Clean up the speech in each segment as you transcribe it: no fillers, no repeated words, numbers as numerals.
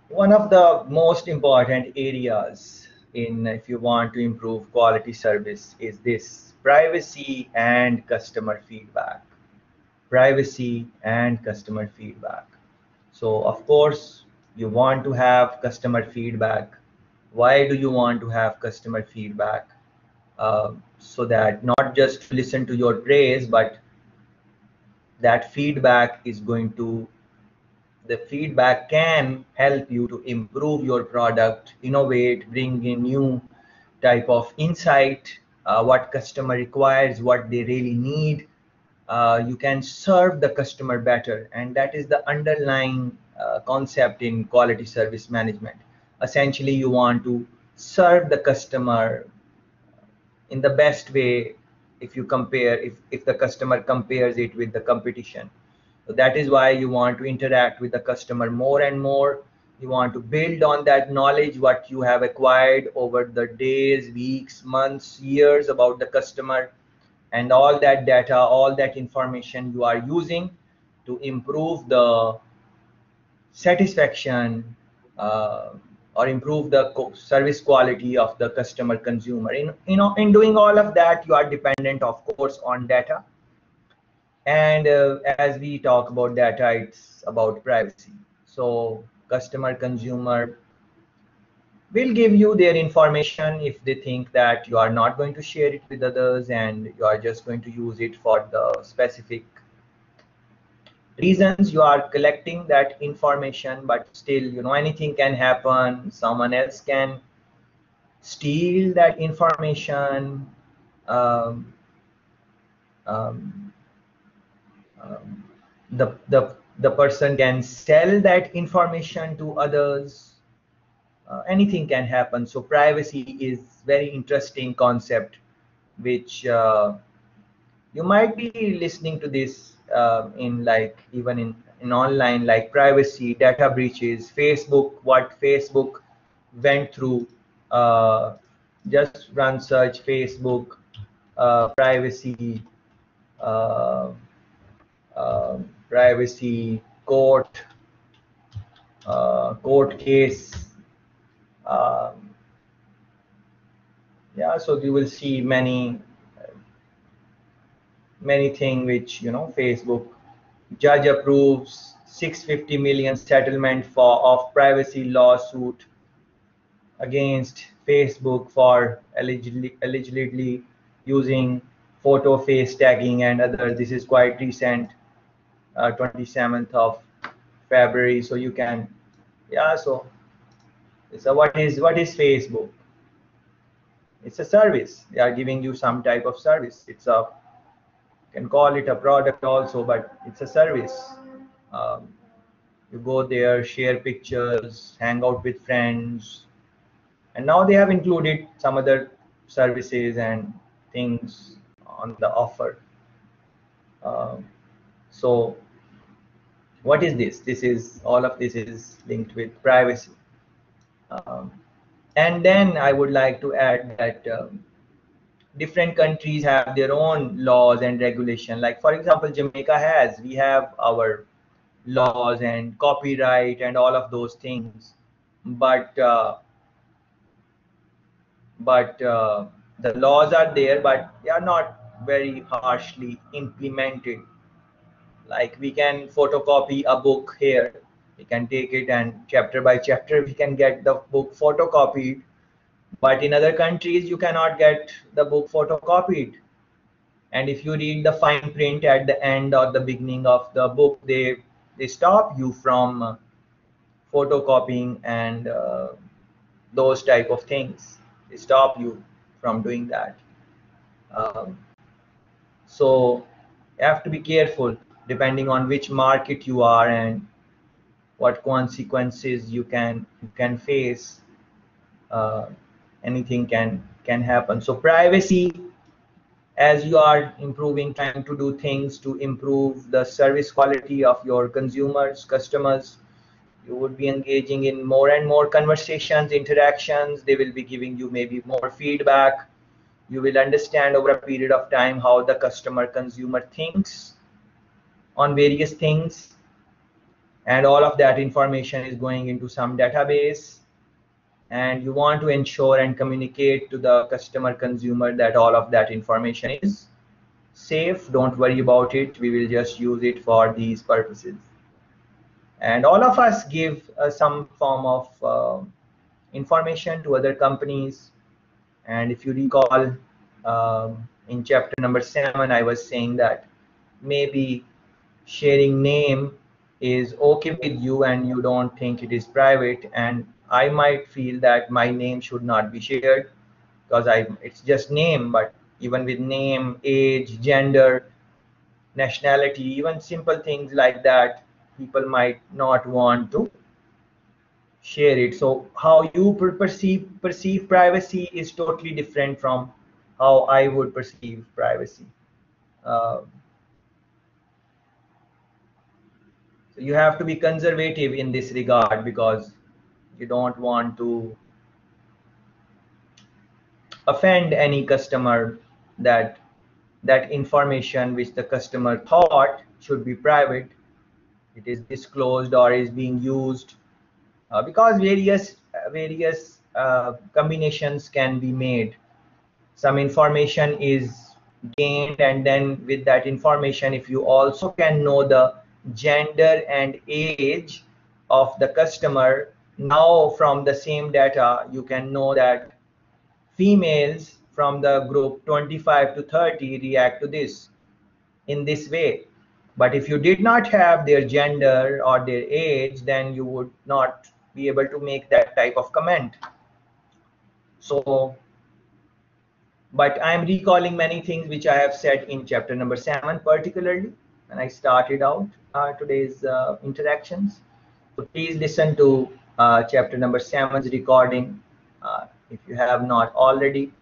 One of the most important areas in if you want to improve quality service is this privacy and customer feedback. Privacy and customer feedback. So of course you want to have customer feedback. Why do you want to have customer feedback? So that not just to listen to your praise, but that feedback is going to the feedback can help you to improve your product, innovate, bring in new type of insight, what customer requires, what they really need. You can serve the customer better, and that is the underlying concept in quality service management. Essentially, you want to serve the customer in the best way. If you compare, if the customer compares it with the competition, so that is why you want to interact with the customer more and more. You want to build on that knowledge what you have acquired over the days, weeks, months, years about the customer, and all that data, all that information you are using to improve the satisfaction, uh, or improve the service quality of the customer consumer. In doing all of that, you are dependent, of course, on data. And as we talk about data, it's about privacy. So customer consumer will give you their information if they think that you are not going to share it with others and you are just going to use it for the specific reasons you are collecting that information. But still, anything can happen. Someone else can steal that information. um, um, um, the person can sell that information to others. Anything can happen. So privacy is very interesting concept, which you might be listening to this in like even in online, like privacy, data breaches, Facebook, what Facebook went through. uh, just run search Facebook privacy, uh, privacy court case. um, yeah, so you will see many thing which Facebook judge approves 650 million settlement for of privacy lawsuit against Facebook for allegedly using photo face tagging and others. This is quite recent, 27th of February. So you can, yeah. So what is Facebook? It's a service. They are giving you some type of service. You can call it a product also, but it's a service. Um, you go there, share pictures, hang out with friends, and now they have included some other services and things on the offer. Um, so what is this? This is all of this is linked with privacy. Um, and then I would like to add that different countries have their own laws and regulation. Like for example, Jamaica has, we have our laws and copyright and all of those things, but the laws are there, but they are not very harshly implemented. Like we can photocopy a book here, we can take it and chapter by chapter we can get the book photocopied, but in other countries you cannot get the book photocopied. And if you read the fine print at the end or the beginning of the book, they stop you from photocopying and those type of things. They stop you from doing that. um, so you have to be careful depending on which market you are and what consequences you can face. uh, Anything can happen. So privacy, as you are improving, trying to do things to improve the service quality of your consumers, customers, you would be engaging in more and more conversations, interactions. They will be giving you maybe more feedback. You will understand over a period of time how the customer consumer thinks on various things. and all of that information is going into some database, and you want to ensure and communicate to the customer consumer that all of that information is safe. Don't worry about it, we will just use it for these purposes. And all of us give some form of information to other companies. And if you recall, in chapter number 7, I was saying that maybe sharing name is okay with you and you don't think it is private, and I might feel that my name should not be shared because it's just name. But even with name, age, gender, nationality, even simple things like that, people might not want to share it. So how you perceive privacy is totally different from how I would perceive privacy. Uh, so you have to be conservative in this regard because you don't want to offend any customer, that that information which the customer thought should be private, it is disclosed or is being used, because various combinations can be made. Some information is gained, and then with that information, if you also can know the gender and age of the customer, now from the same data you can know that females from the group 25 to 30 react to this in this way. But if you did not have their gender or their age, then you would not be able to make that type of comment. So, but I'm recalling many things which I have said in chapter number 7, particularly when I started out today's interactions. So please listen to chapter number 7's recording if you have not already,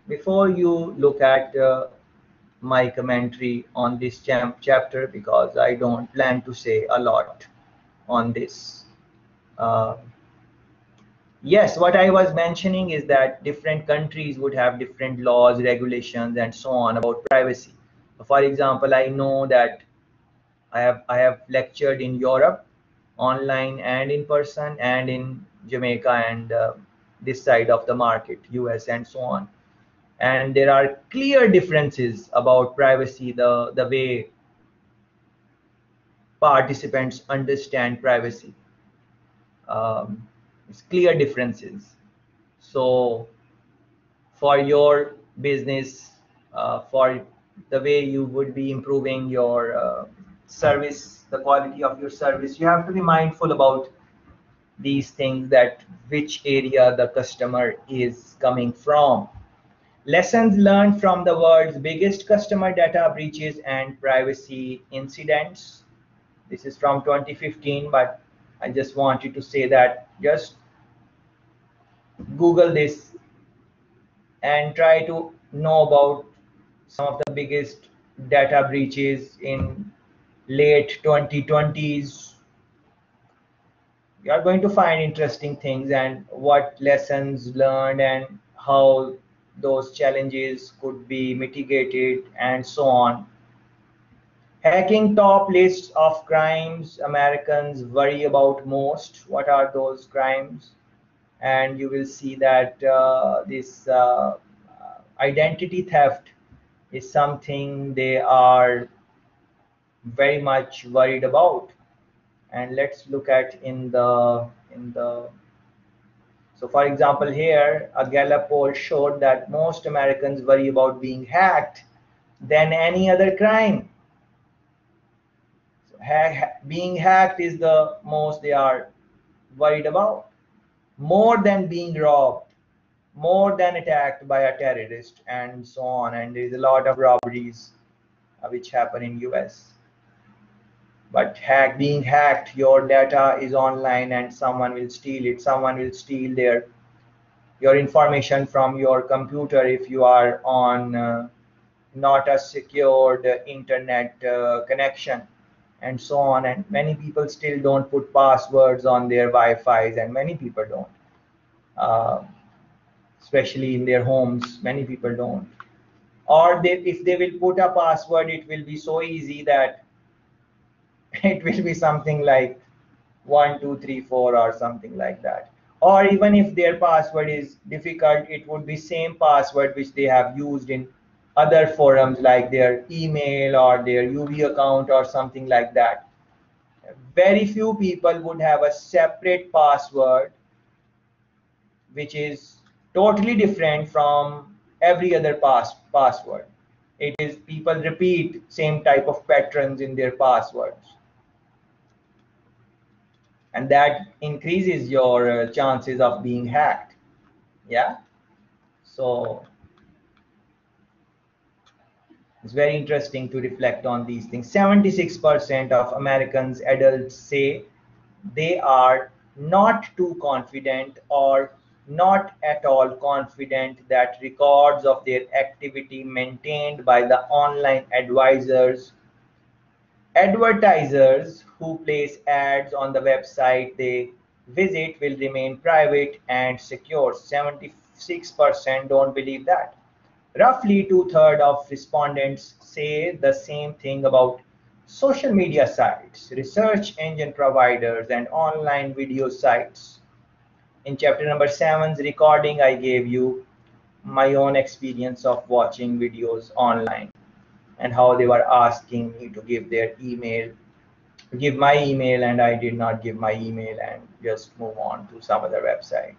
before you look at my commentary on this chapter, because I don't plan to say a lot on this. Uh, yes, what I was mentioning is that different countries would have different laws, regulations, and so on about privacy. For example, I know that I have lectured in Europe, online and in person, and in Jamaica and this side of the market, US and so on. And there are clear differences about privacy, the way participants understand privacy. It's clear differences. So for your business, for the way you would be improving your service, the quality of your service, you have to be mindful about these things, that which area the customer is coming from. Lessons learned from the world's biggest customer data breaches and privacy incidents. This is from 2015, but I just wanted to say that just Google this and try to know about some of the biggest data breaches in late 2020s. You are going to find interesting things and what lessons learned and how those challenges could be mitigated and so on. Hacking top lists of crimes Americans worry about most. What are those crimes? And you will see that this identity theft is something they are very much worried about. And let's look at in the so for example, here a Gallup poll showed that most Americans worry about being hacked than any other crime. So being hacked is the most they are worried about, more than being robbed, more than attacked by a terrorist, and so on. And there is a lot of robberies which happen in US. But being hacked, your data is online and someone will steal it. Someone will steal your information from your computer if you are on not a secured internet connection, and so on. And many people still don't put passwords on their Wi-Fi's, and many people don't. Especially in their homes, many people don't. Or if they will put a password, it will be so easy that it will be something like 1234 or something like that. Or even if their password is difficult, it would be same password which they have used in other forums like their email or their UV account or something like that. Very few people would have a separate password which is totally different from every other password. It is people repeat same type of patterns in their passwords, and that increases your chances of being hacked. Yeah, so it's very interesting to reflect on these things. 76% of Americans adults say they are not too confident or not at all confident that records of their activity maintained by the online advertisers who place ads on the website they visit will remain private and secure. 76% don't believe that. Roughly two-thirds of respondents say the same thing about social media sites, research engine providers, and online video sites. In chapter number 7's recording, I gave you my own experience of watching videos online and how they were asking me to give their email, give my email, and I did not give my email and just move on to some other website.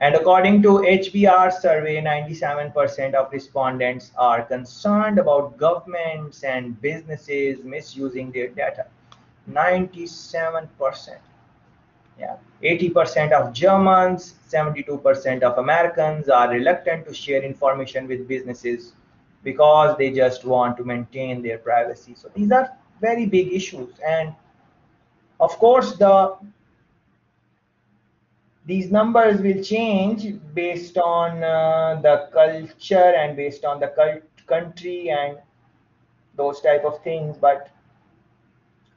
And according to HBR survey, 97% of respondents are concerned about governments and businesses misusing their data. 97%. Yeah. 80% of Germans, 72% of Americans are reluctant to share information with businesses because they just want to maintain their privacy. So these are very big issues. And of course, these numbers will change based on the culture and based on the country and those type of things, but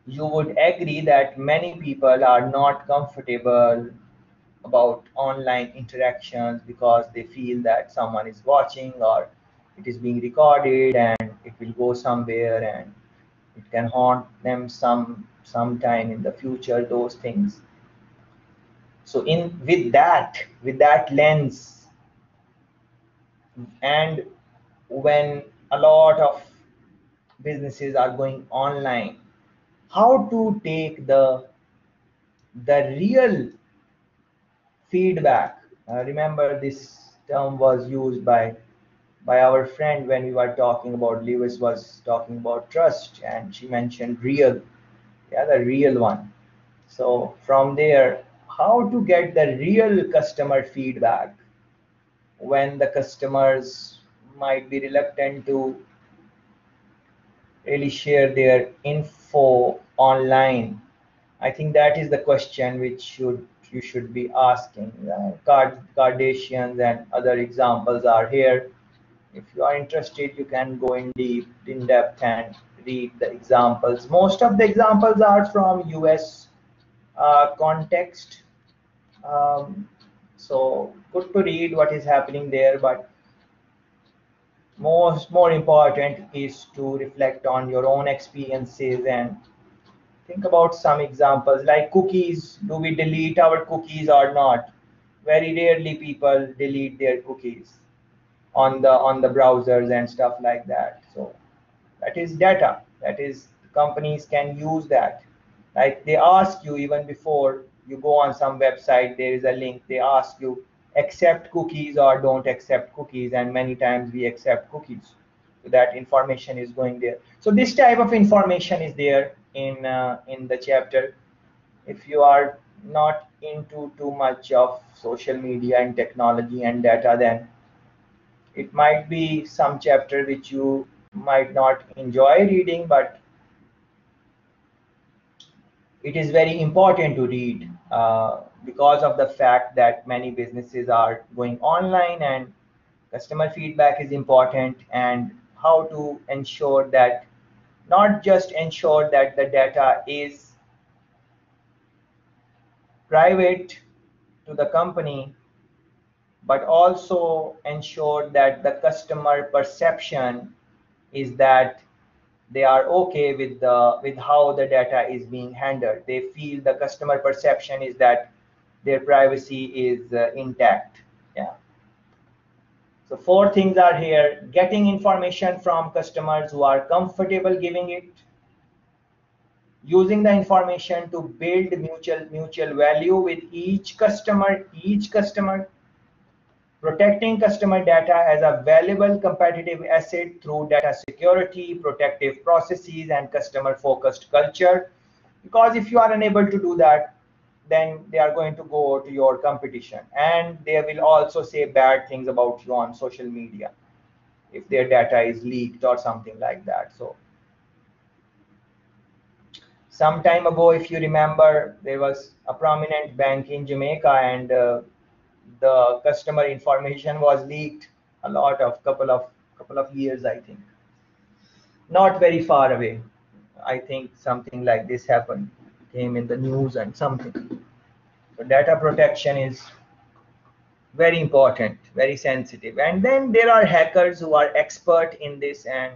you would agree that many people are not comfortable about online interactions because they feel that someone is watching or it is being recorded and it will go somewhere and it can haunt them sometime in the future, those things. So in with that lens, and when a lot of businesses are going online, how to take the real feedback. Remember, this term was used by our friend when we were talking about, Lewis was talking about trust, and she mentioned real. Yeah, the real one. So from there, how to get the real customer feedback when the customers might be reluctant to really share their info online. I think that is the question which you should be asking. Kardashians and other examples are here. If you are interested, you can go in depth and read the examples. Most of the examples are from US context. So good to read what is happening there, but more important is to reflect on your own experiences and think about some examples like cookies. Do we delete our cookies or not? Very rarely people delete their cookies on the browsers and stuff like that. So that is data. That is, companies can use that. Like they ask you even before you go on some website, there is a link. They ask you accept cookies or don't accept cookies, and many times we accept cookies. So that information is going there. So this type of information is there in the chapter. If you are not into too much of social media and technology and data, then it might be some chapter which you might not enjoy reading, but it is very important to read because of the fact that many businesses are going online and customer feedback is important, and how to ensure that, not just ensure that the data is private to the company, but also ensure that the customer perception is that they are okay with the with how the data is being handled. They feel the customer perception is that their privacy is intact. Yeah. So four things are here: getting information from customers who are comfortable giving it, using the information to build mutual value with each customer, protecting customer data as a valuable competitive asset through data security, protective processes, and customer focused culture. Because if you are unable to do that, then they are going to go to your competition, and they will also say bad things about you on social media if their data is leaked or something like that. So some time ago, if you remember, there was a prominent bank in Jamaica, and the customer information was leaked a lot of couple of years, I think. Not very far away. I think something like this happened, came in the news and something. So data protection is very important, very sensitive. And then there are hackers who are expert in this, and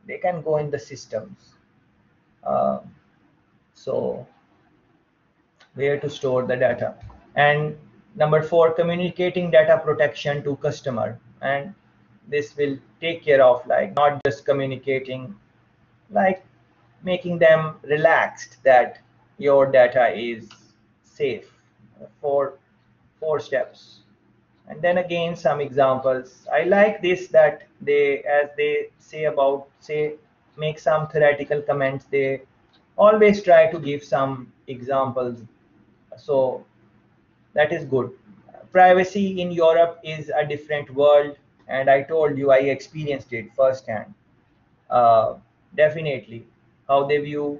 they can go in the systems. Uh, so where to store the data? And number four, communicating data protection to customer. And this will take care of like not just communicating, like making them relaxed that your data is safe. Four steps. And then again, some examples. I like this, that they, as they say about, say, make some theoretical comments, they always try to give some examples. So that is good. Privacy in Europe is a different world, and I told you I experienced it firsthand. Uh, Definitely, how they view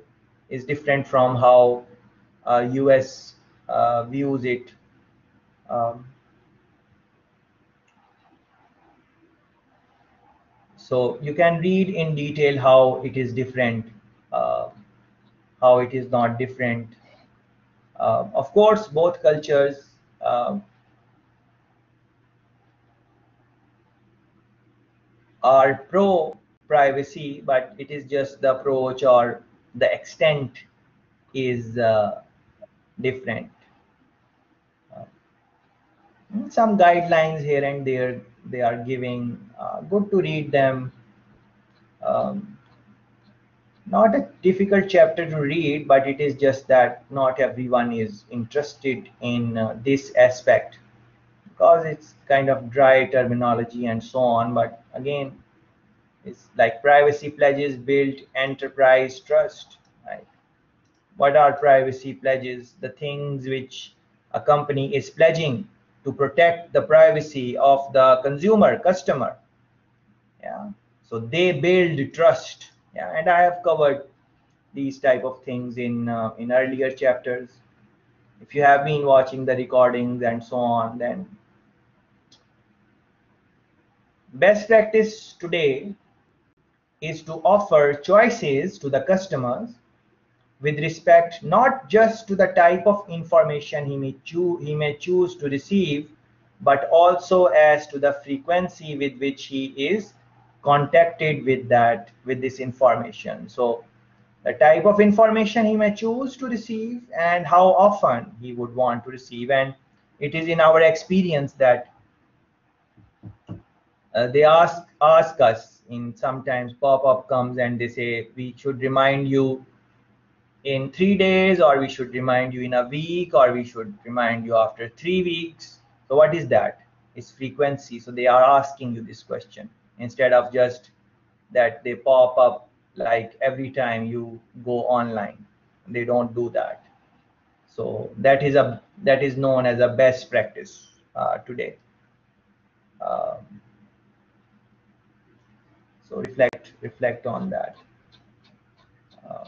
is different from how US views it. Um, so you can read in detail how it is different, uh, how it is not different. Of course, both cultures are pro privacy, but it is just the approach or the extent is different. Uh, some guidelines here and there they are giving, good to read them. Um, Not a difficult chapter to read, but it is just that not everyone is interested in this aspect because it's kind of dry terminology and so on. But again, it's like privacy pledges build enterprise trust. Right? What are privacy pledges? The things which a company is pledging to protect the privacy of the consumer, customer. Yeah. So they build trust. Yeah. And I have covered these type of things in earlier chapters. If you have been watching the recordings and so on, then best practice today is to offer choices to the customers with respect not just to the type of information he may choose to receive, but also as to the frequency with which he is contacted with this information. So the type of information he may choose to receive and how often he would want to receive. And it is in our experience that they ask us, in sometimes pop-up comes and they say we should remind you in 3 days, or we should remind you in a week, or we should remind you after 3 weeks. So what is that? It's frequency. So they are asking you this question instead of just that they pop up like every time you go online. They don't do that. So that is known as a best practice today. Um, so reflect on that. Uh,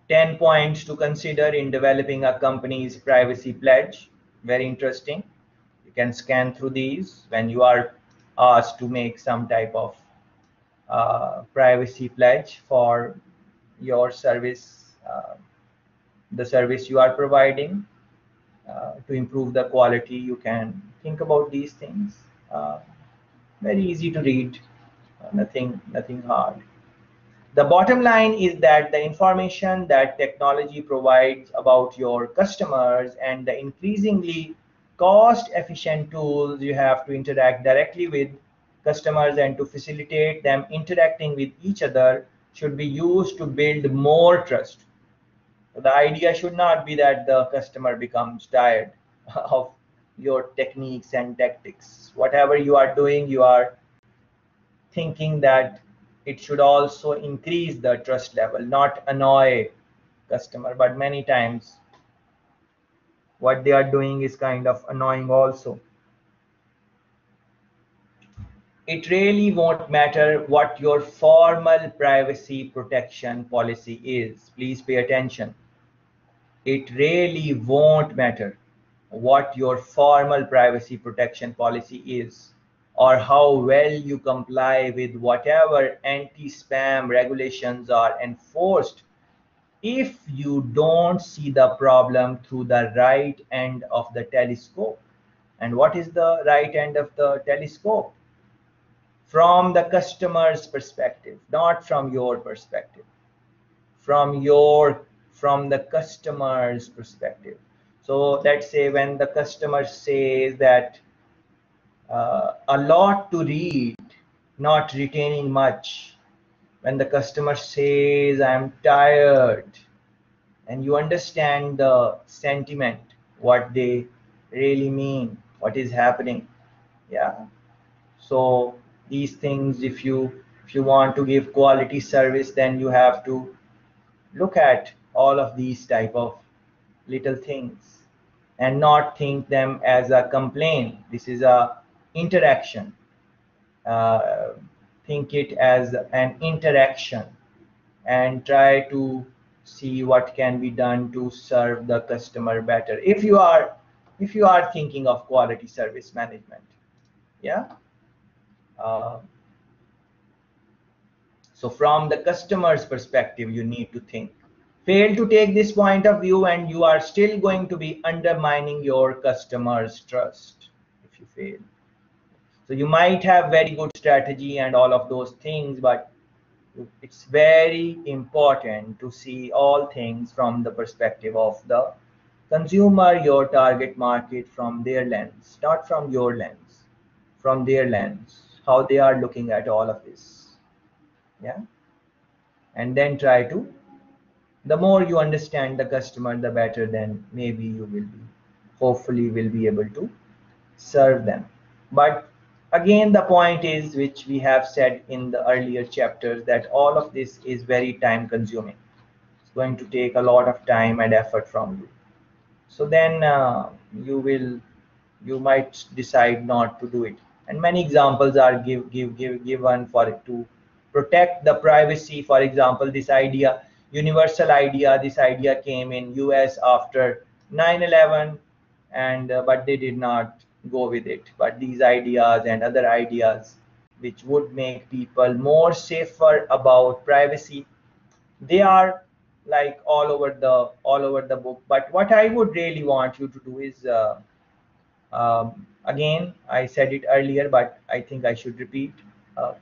10 points to consider in developing a company's privacy pledge. Very interesting. You can scan through these when you are asked to make some type of privacy pledge for your service, the service you are providing. To improve the quality, you can think about these things. Uh, Very easy to read. Nothing hard. The bottom line is that the information that technology provides about your customers and the increasingly cost efficient tools you have to interact directly with customers and to facilitate them interacting with each other should be used to build more trust. So the idea should not be that the customer becomes tired of your techniques and tactics. Whatever you are doing, you are thinking that it should also increase the trust level, not annoy customer. But many times what they are doing is kind of annoying also. It really won't matter what your formal privacy protection policy is. Please pay attention. It really won't matter what your formal privacy protection policy is or how well you comply with whatever anti-spam regulations are enforced if you don't see the problem through the right end of the telescope. And what is the right end of the telescope? From the customer's perspective, not from your perspective, from the customer's perspective. So let's say when the customer says that a lot to read, not retaining much, when the customer says I'm tired, and you understand the sentiment, what they really mean, what is happening. Yeah. So these things, if you want to give quality service, then you have to look at all of these type of little things and not think them as a complaint. This is a interaction. uh, think it as an interaction and try to see what can be done to serve the customer better if you are thinking of quality service management. Yeah. uh, so from the customer's perspective you need to think. Fail to take this point of view and you are still going to be undermining your customers trust if you fail. So you might have very good strategy and all of those things, but it's very important to see all things from the perspective of the consumer, your target market, from their lens, not from your lens, from their lens, how they are looking at all of this. Yeah. And then try to, the more you understand the customer, the better, then maybe you will be, hopefully will be able to serve them. But again, the point is, which we have said in the earlier chapters, that all of this is very time consuming. It's going to take a lot of time and effort from you. So then you might decide not to do it. And many examples are given for it to protect the privacy. For example, this idea, universal idea, this idea came in US after 9/11, and but they did not go with it. But these ideas and other ideas which would make people more safer about privacy, they are like all over the book. But what I would really want you to do is, again, I said it earlier, but I think I should repeat. uh,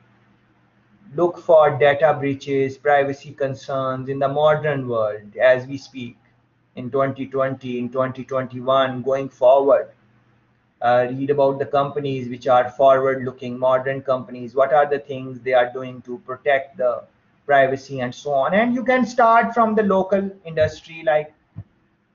Look for data breaches, privacy concerns in the modern world as we speak, in 2020, in 2021, going forward. Read about the companies which are forward looking, modern companies, what are the things they are doing to protect the privacy and so on. And you can start from the local industry. Like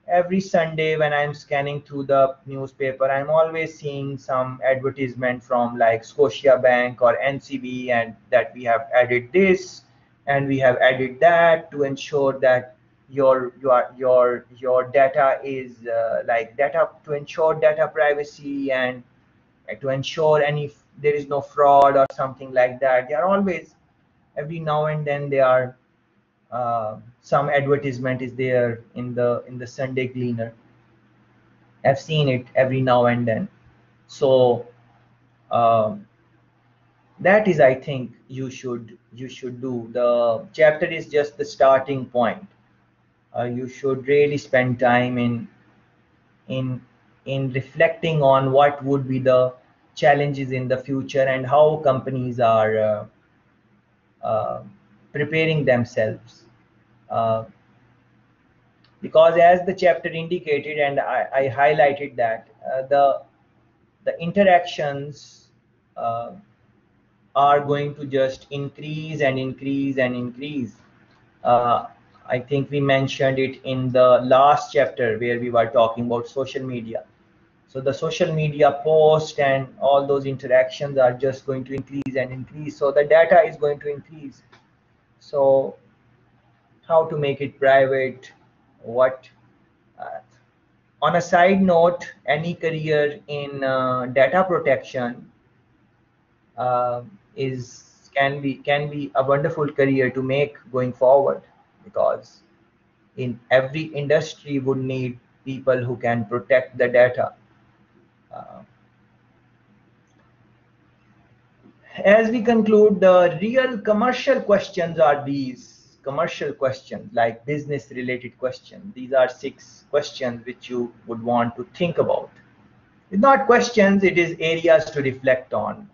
every Sunday when I'm scanning through the newspaper, I'm always seeing some advertisement from like Scotia Bank or NCB, and that we have added this and we have added that to ensure that your data is like data, to ensure data privacy and to ensure any there is no fraud or something like that. They are always, every now and then, they are some advertisement is there in the Sunday Gleaner. I've seen it every now and then. So um, that is, I think, you should do. The chapter is just the starting point. You should really spend time in in reflecting on what would be the challenges in the future and how companies are uh, preparing themselves. Uh, because as the chapter indicated, and I highlighted that the interactions uh, are going to just increase and increase and increase. Uh, I think we mentioned it in the last chapter where we were talking about social media. So the social media post and all those interactions are just going to increase and increase. So the data is going to increase. So how to make it private? What? Uh, on a side note, any career in data protection uh, is can be a wonderful career to make going forward, because in every industry would need people who can protect the data. Uh, as we conclude, the real commercial questions are these commercial questions, like business related questions. These are 6 questions which you would want to think about. It's not questions, it is areas to reflect on.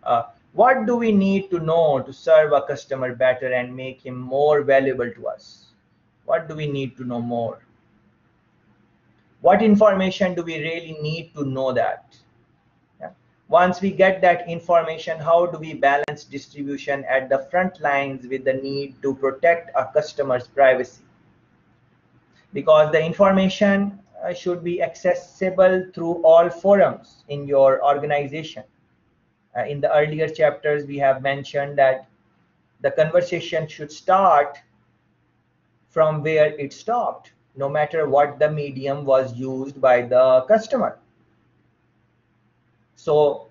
What do we need to know to serve a customer better and make him more valuable to us? What do we need to know more? What information do we really need to know that? Yeah. Once we get that information, how do we balance distribution at the front lines with the need to protect a customer's privacy? Because the information should be accessible through all forums in your organization. In the earlier chapters, we have mentioned that the conversation should start from where it stopped, no matter what the medium was used by the customer. So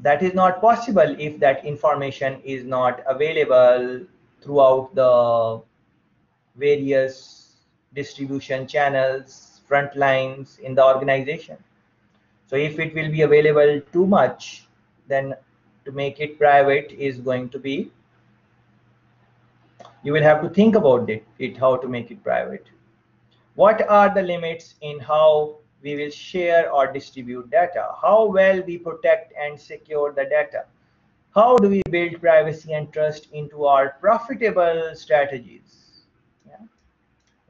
that is not possible if that information is not available throughout the various distribution channels, front lines in the organization. So if it will be available too much, then to make it private is going to be, you will have to think about it how to make it private. What are the limits in how we will share or distribute data? How well we protect and secure the data? How do we build privacy and trust into our profitable strategies? Yeah.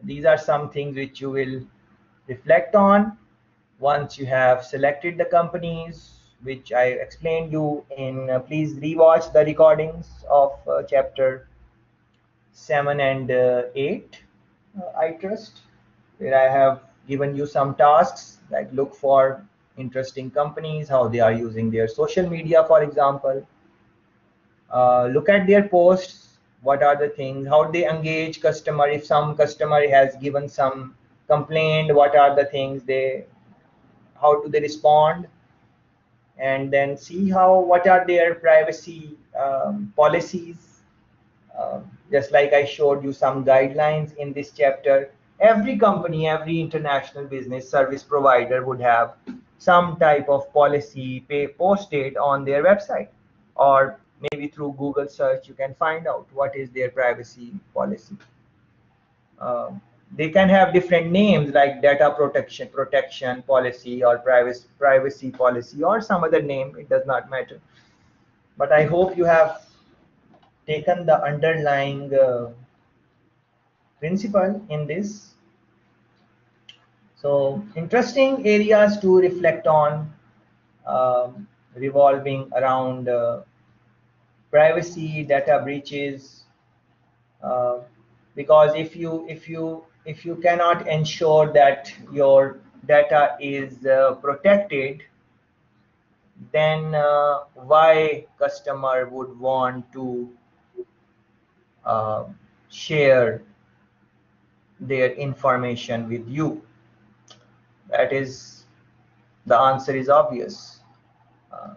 These are some things which you will reflect on once you have selected the companies, which I explained you in. Please rewatch the recordings of chapter 7 and 8, I trust, where I have given you some tasks like look for interesting companies, how they are using their social media, for example. Look at their posts, what are the things, how they engage customer. If some customer has given some complaint, what are the things they, how do they respond, and then see how, what are their privacy policies. Just like I showed you some guidelines in this chapter, every company, every international business service provider would have some type of policy posted on their website, or maybe through Google search you can find out what is their privacy policy. Um, they can have different names like data protection policy, or privacy policy, or some other name, it does not matter. But I hope you have taken the underlying principle in this. So interesting areas to reflect on, revolving around privacy, data breaches, uh, because if you cannot ensure that your data is protected, then why customer would want to uh, share their information with you? That is, the answer is obvious. Uh,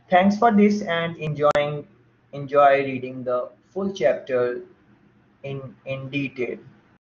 Thanks for this, and enjoy reading the full chapter in detail.